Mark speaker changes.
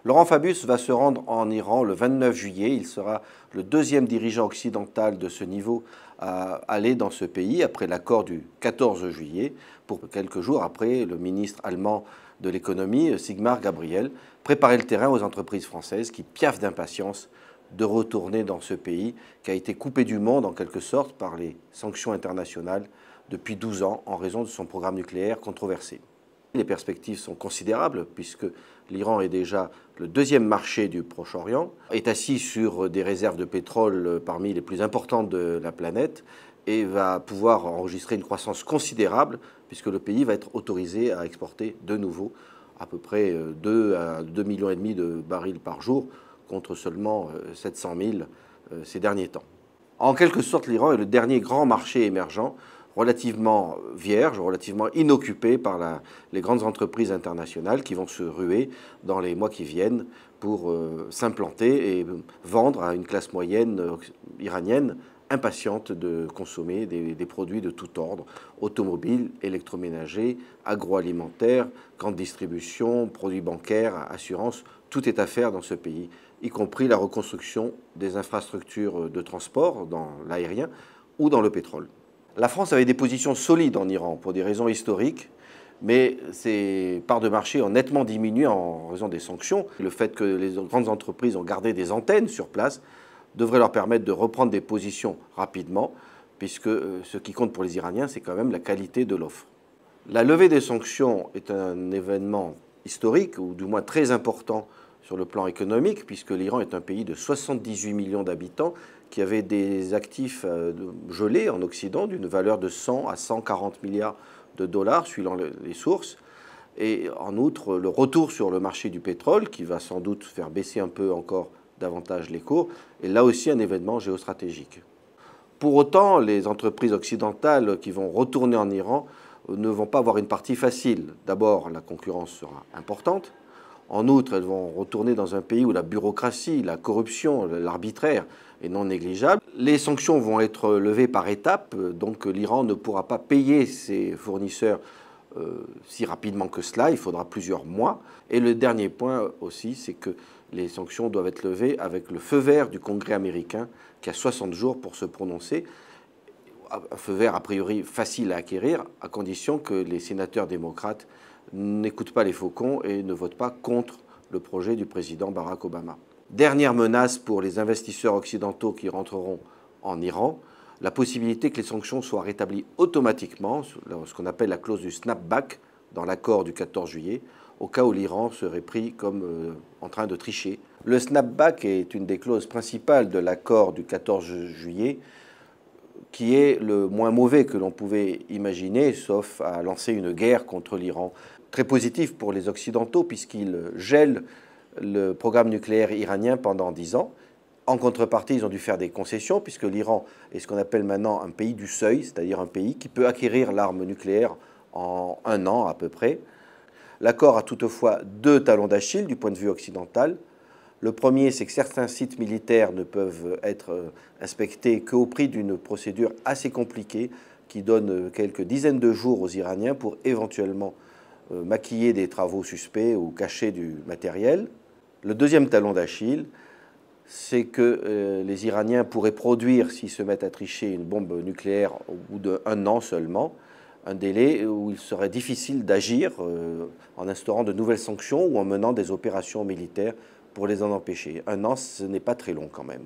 Speaker 1: Laurent Fabius va se rendre en Iran le 29 juillet. Il sera le deuxième dirigeant occidental de ce niveau à aller dans ce pays après l'accord du 14 juillet, pour quelques jours après le ministre allemand de l'économie, Sigmar Gabriel, préparer le terrain aux entreprises françaises qui piaffent d'impatience de retourner dans ce pays qui a été coupé du monde en quelque sorte par les sanctions internationales depuis 12 ans en raison de son programme nucléaire controversé. Les perspectives sont considérables puisque l'Iran est déjà le deuxième marché du Proche-Orient, est assis sur des réserves de pétrole parmi les plus importantes de la planète et va pouvoir enregistrer une croissance considérable puisque le pays va être autorisé à exporter de nouveau à peu près 2 à 2,5 millions de barils par jour contre seulement 700 000 ces derniers temps. En quelque sorte, l'Iran est le dernier grand marché émergent relativement vierge, relativement inoccupé par les grandes entreprises internationales qui vont se ruer dans les mois qui viennent pour s'implanter et vendre à une classe moyenne iranienne impatiente de consommer des produits de tout ordre, automobiles, électroménagers, agroalimentaires, grande distribution, produits bancaires, assurances, tout est à faire dans ce pays, y compris la reconstruction des infrastructures de transport dans l'aérien ou dans le pétrole. La France avait des positions solides en Iran pour des raisons historiques, mais ses parts de marché ont nettement diminué en raison des sanctions. Le fait que les grandes entreprises ont gardé des antennes sur place devrait leur permettre de reprendre des positions rapidement, puisque ce qui compte pour les Iraniens, c'est quand même la qualité de l'offre. La levée des sanctions est un événement historique, ou du moins très important sur le plan économique, puisque l'Iran est un pays de 78 millions d'habitants qui avait des actifs gelés en Occident d'une valeur de 100 à 140 milliards de dollars, suivant les sources. Et en outre, le retour sur le marché du pétrole, qui va sans doute faire baisser un peu encore davantage les cours, est là aussi un événement géostratégique. Pour autant, les entreprises occidentales qui vont retourner en Iran ne vont pas avoir une partie facile. D'abord, la concurrence sera importante. En outre, elles vont retourner dans un pays où la bureaucratie, la corruption, l'arbitraire est non négligeable. Les sanctions vont être levées par étapes, donc l'Iran ne pourra pas payer ses fournisseurs si rapidement que cela, il faudra plusieurs mois. Et le dernier point aussi, c'est que les sanctions doivent être levées avec le feu vert du Congrès américain qui a 60 jours pour se prononcer. Un feu vert a priori facile à acquérir, à condition que les sénateurs démocrates n'écoutent pas les faucons et ne votent pas contre le projet du président Barack Obama. Dernière menace pour les investisseurs occidentaux qui rentreront en Iran, la possibilité que les sanctions soient rétablies automatiquement, ce qu'on appelle la clause du snapback dans l'accord du 14 juillet, au cas où l'Iran serait pris comme en train de tricher. Le snapback est une des clauses principales de l'accord du 14 juillet, qui est le moins mauvais que l'on pouvait imaginer, sauf à lancer une guerre contre l'Iran. Très positif pour les Occidentaux, puisqu'il gèle le programme nucléaire iranien pendant 10 ans. En contrepartie, ils ont dû faire des concessions, puisque l'Iran est ce qu'on appelle maintenant un pays du seuil, c'est-à-dire un pays qui peut acquérir l'arme nucléaire en 1 an à peu près. L'accord a toutefois 2 talons d'Achille du point de vue occidental. Le premier, c'est que certains sites militaires ne peuvent être inspectés qu'au prix d'une procédure assez compliquée qui donne quelques dizaines de jours aux Iraniens pour éventuellement maquiller des travaux suspects ou cacher du matériel. Le deuxième talon d'Achille, c'est que les Iraniens pourraient produire, s'ils se mettent à tricher, une bombe nucléaire au bout d'1 an seulement, un délai où il serait difficile d'agir en instaurant de nouvelles sanctions ou en menant des opérations militaires pour les en empêcher. 1 an, ce n'est pas très long quand même.